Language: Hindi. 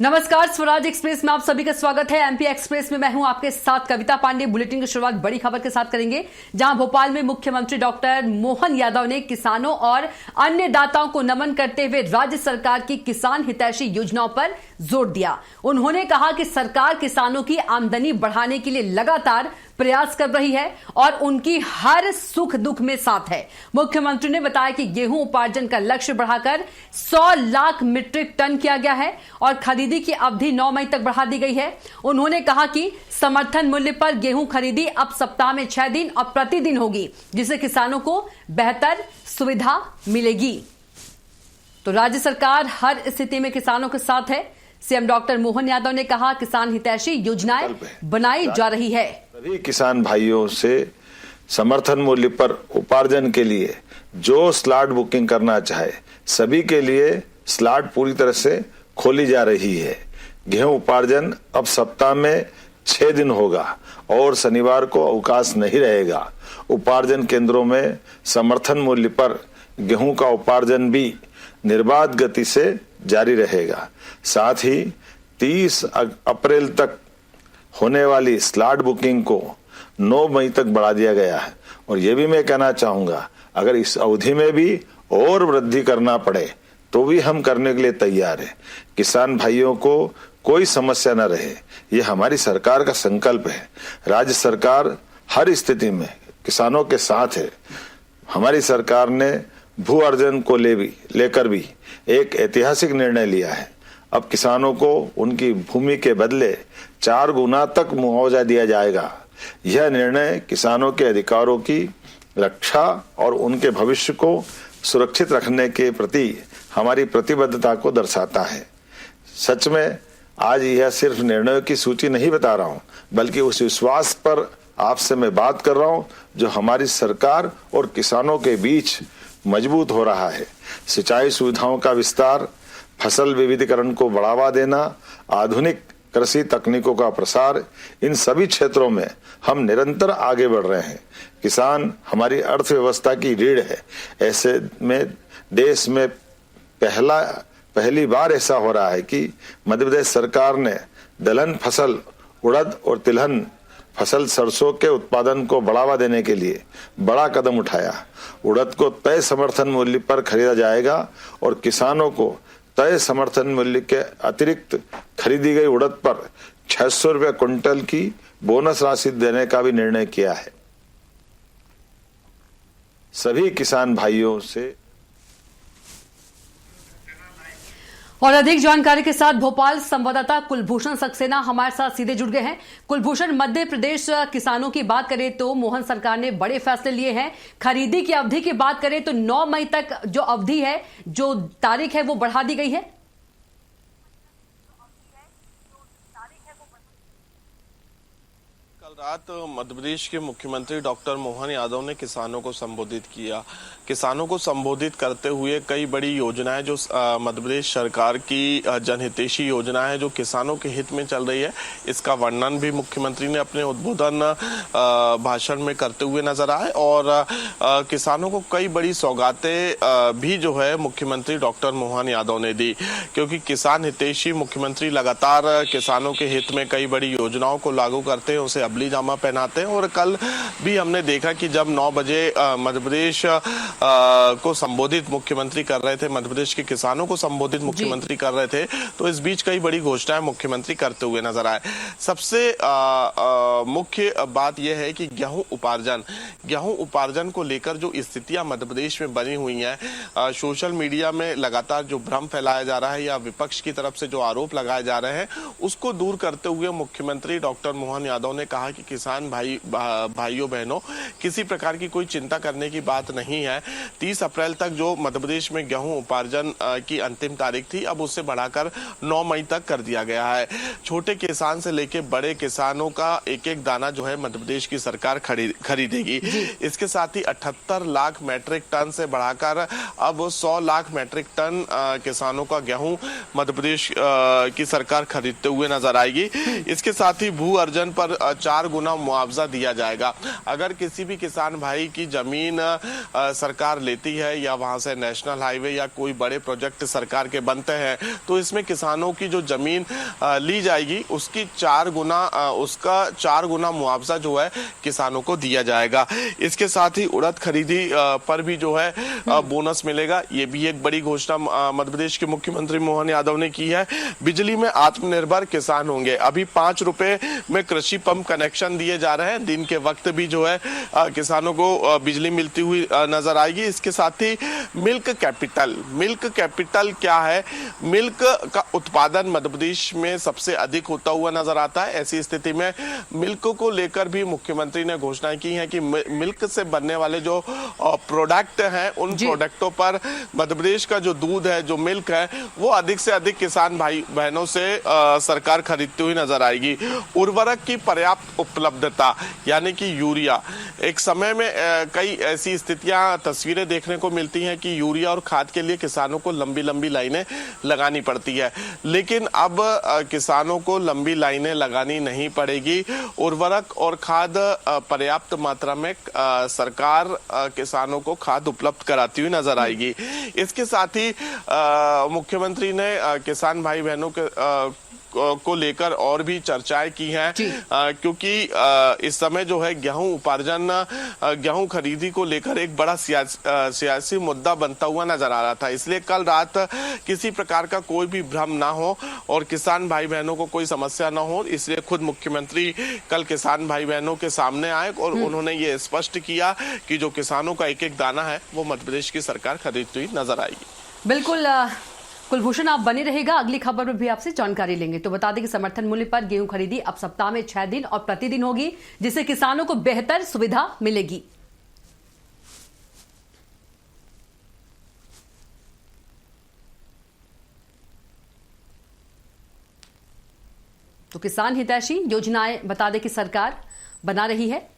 नमस्कार, स्वराज एक्सप्रेस में आप सभी का स्वागत है। एमपी एक्सप्रेस में मैं हूं आपके साथ कविता पांडे। बुलेटिन की शुरुआत बड़ी खबर के साथ करेंगे, जहां भोपाल में मुख्यमंत्री डॉक्टर मोहन यादव ने किसानों और अन्य दाताओं को नमन करते हुए राज्य सरकार की किसान हितैषी योजनाओं पर जोर दिया। उन्होंने कहा कि सरकार किसानों की आमदनी बढ़ाने के लिए लगातार प्रयास कर रही है और उनकी हर सुख दुख में साथ है। मुख्यमंत्री ने बताया कि गेहूं उपार्जन का लक्ष्य बढ़ाकर 100 लाख मीट्रिक टन किया गया है और खरीदी की अवधि 9 मई तक बढ़ा दी गई है। उन्होंने कहा कि समर्थन मूल्य पर गेहूं खरीदी अब सप्ताह में 6 दिन और प्रतिदिन होगी, जिससे किसानों को बेहतर सुविधा मिलेगी। तो राज्य सरकार हर स्थिति में किसानों के साथ है। सीएम डॉक्टर मोहन यादव ने कहा किसान हितैषी योजनाएं बनाई जा रही है। सभी किसान भाइयों से समर्थन मूल्य पर उपार्जन के लिए जो स्लॉट बुकिंग करना चाहे, सभी के लिए स्लॉट पूरी तरह से खोली जा रही है। गेहूं उपार्जन अब सप्ताह में 6 दिन होगा और शनिवार को अवकाश नहीं रहेगा। उपार्जन केंद्रों में समर्थन मूल्य पर गेहूं का उपार्जन भी निर्बाध गति से जारी रहेगा। साथ ही 30 अप्रैल तक होने वाली स्लॉट बुकिंग को 9 मई तक बढ़ा दिया गया है। और ये भी मैं कहना चाहूंगा, अगर इस अवधि में भी और वृद्धि करना पड़े तो भी हम करने के लिए तैयार हैं। किसान भाइयों को कोई समस्या न रहे, ये हमारी सरकार का संकल्प है। राज्य सरकार हर स्थिति में किसानों के साथ है। हमारी सरकार ने भू अर्जन को लेकर भी एक ऐतिहासिक निर्णय लिया है। अब किसानों को उनकी भूमि के बदले 4 गुना तक मुआवजा दिया जाएगा। यह निर्णय किसानों के अधिकारों की रक्षा और उनके भविष्य को सुरक्षित रखने के प्रति हमारी प्रतिबद्धता को दर्शाता है। सच में आज यह सिर्फ निर्णयों की सूची नहीं बता रहा हूं, बल्कि उस विश्वास पर आपसे मैं बात कर रहा हूं जो हमारी सरकार और किसानों के बीच मजबूत हो रहा है। सिंचाई सुविधाओं का विस्तार, फसल विविधीकरण को बढ़ावा देना, आधुनिक कृषि तकनीकों का प्रसार, इन सभी क्षेत्रों में हम निरंतर आगे बढ़ रहे हैं। किसान हमारी अर्थव्यवस्था की रीढ़ है। ऐसे में देश में पहली बार ऐसा हो रहा है कि मध्य प्रदेश सरकार ने दलहन फसल उड़द और तिलहन फसल सरसों के उत्पादन को बढ़ावा देने के लिए बड़ा कदम उठाया। उड़द को तय समर्थन मूल्य पर खरीदा जाएगा और किसानों को तय समर्थन मूल्य के अतिरिक्त खरीदी गई उड़द पर 600 रुपये क्विंटल की बोनस राशि देने का भी निर्णय किया है। सभी किसान भाइयों से और अधिक जानकारी के साथ भोपाल संवाददाता कुलभूषण सक्सेना हमारे साथ सीधे जुड़ गए हैं। कुलभूषण, मध्य प्रदेश किसानों की बात करें तो मोहन सरकार ने बड़े फैसले लिए हैं। खरीदी की अवधि की बात करें तो 9 मई तक जो अवधि है, जो तारीख है, वो बढ़ा दी गई है। रात मध्य प्रदेश के मुख्यमंत्री डॉक्टर मोहन यादव ने किसानों को संबोधित किया। किसानों को संबोधित करते हुए कई बड़ी योजनाएं जो मध्य प्रदेश सरकार की जनहितैषी योजना है, जो किसानों के हित में चल रही है, इसका वर्णन भी मुख्यमंत्री ने अपने उद्बोधन भाषण में करते हुए नजर आए। और किसानों को कई बड़ी सौगातें भी जो है मुख्यमंत्री डॉक्टर मोहन यादव ने दी, क्योंकि किसान हितैषी मुख्यमंत्री लगातार किसानों के हित में कई बड़ी योजनाओं को लागू करते हैं, उसे अमली जामा पहनाते हैं। और कल भी हमने देखा कि जब 9 बजे मध्य प्रदेश को संबोधित मुख्यमंत्री कर रहे थे, मध्य प्रदेश के किसानों को संबोधित मुख्यमंत्री कर रहे थे, तो इस बीच कई बड़ी घोषणाएं मुख्यमंत्री करते हुए नजर आए। सबसे मुख्य बात यह है कि गेहूं उपार्जन को लेकर जो स्थितियां मध्य प्रदेश में बनी हुई हैं, सोशल मीडिया में लगातार जो भ्रम फैलाया जा रहा है या विपक्ष की तरफ से जो आरोप लगाए जा रहे हैं, उसको दूर करते हुए मुख्यमंत्री डॉक्टर मोहन यादव ने कहा कि किसान भाइयों बहनों, किसी प्रकार की कोई चिंता करने की बात नहीं है। 30 अप्रैल तक जो मध्य प्रदेश में गेहूं उपार्जन की अंतिम तारीख थी, अब उससे बढ़ाकर 9 मई तक कर दिया गया है। छोटे किसान से लेकर बड़े किसानों का एक एक दाना जो है मध्य प्रदेश की सरकार खरीदेगी। इसके साथ ही 78 लाख मैट्रिक टन से बढ़ाकर अब 100 लाख मैट्रिक टन किसानों का गेहूं मध्य प्रदेश की सरकार खरीदते हुए नजर आएगी। इसके साथ ही भू अर्जन पर 4 4 गुना मुआवजा दिया जाएगा। अगर किसी भी किसान भाई की जमीन सरकार लेती है या वहां से नेशनल हाईवे या कोई बड़े प्रोजेक्ट सरकार के बनते हैं तो इसमें किसानों की जो जमीन ली जाएगी उसकी 4 गुना मुआवजा जो है किसानों को दिया जाएगा। इसके साथ ही उड़द खरीदी पर भी जो है बोनस मिलेगा। ये भी एक बड़ी घोषणा मध्य प्रदेश के मुख्यमंत्री मोहन यादव ने की है। बिजली में आत्मनिर्भर किसान होंगे। अभी 5 रुपए में कृषि पंप कनेक्शन दिए जा रहे हैं। दिन के वक्त भी जो है किसानों को बिजली मिलती हुई नजर आएगी। इसके साथ ही मिल्क कैपिटल क्या है? मिल्क का उत्पादन मध्य प्रदेश में सबसे अधिक होता हुआ नजर आता है। ऐसी स्थिति में मिल्क को लेकर भी मुख्यमंत्री ने घोषणा की है कि मिल्क से बनने वाले जो प्रोडक्ट हैं उन प्रोडक्टों पर मध्य प्रदेश का जो दूध है, जो मिल्क है, वो अधिक से अधिक किसान भाई बहनों से सरकार खरीदती हुई नजर आएगी। उर्वरक की पर्याप्त उपलब्धता यानी कि यूरिया। एक समय में कई ऐसी स्थितियां, तस्वीरें देखने को मिलती हैं कि यूरिया और खाद के लिए किसानों को लंबी लंबी लाइनें लगानी पड़ती है, लेकिन अब किसानों को लंबी लाइनें लगानी नहीं पड़ेगी। उर्वरक और खाद पर्याप्त मात्रा में सरकार किसानों को खाद उपलब्ध कराती हुई नजर आएगी। इसके साथ ही मुख्यमंत्री ने किसान भाई बहनों को लेकर और भी चर्चाएं की हैं, क्योंकि इस समय जो है गेहूं खरीदी को लेकर एक बड़ा सियासी मुद्दा बनता हुआ नजर आ रहा था। इसलिए कल रात किसी प्रकार का कोई भी भ्रम ना हो और किसान भाई बहनों को कोई समस्या ना हो, इसलिए खुद मुख्यमंत्री कल किसान भाई बहनों के सामने आए और उन्होंने ये स्पष्ट किया कि जो किसानों का एक एक दाना है वो मध्य प्रदेश की सरकार खरीदती हुई नजर आएगी। बिल्कुल कुलभूषण, आप बने रहेगा, अगली खबर में भी आपसे जानकारी लेंगे। तो बता दें कि समर्थन मूल्य पर गेहूं खरीदी अब सप्ताह में 6 दिन और प्रतिदिन होगी, जिससे किसानों को बेहतर सुविधा मिलेगी। तो किसान हितैषी योजनाएं बता दें कि सरकार बना रही है।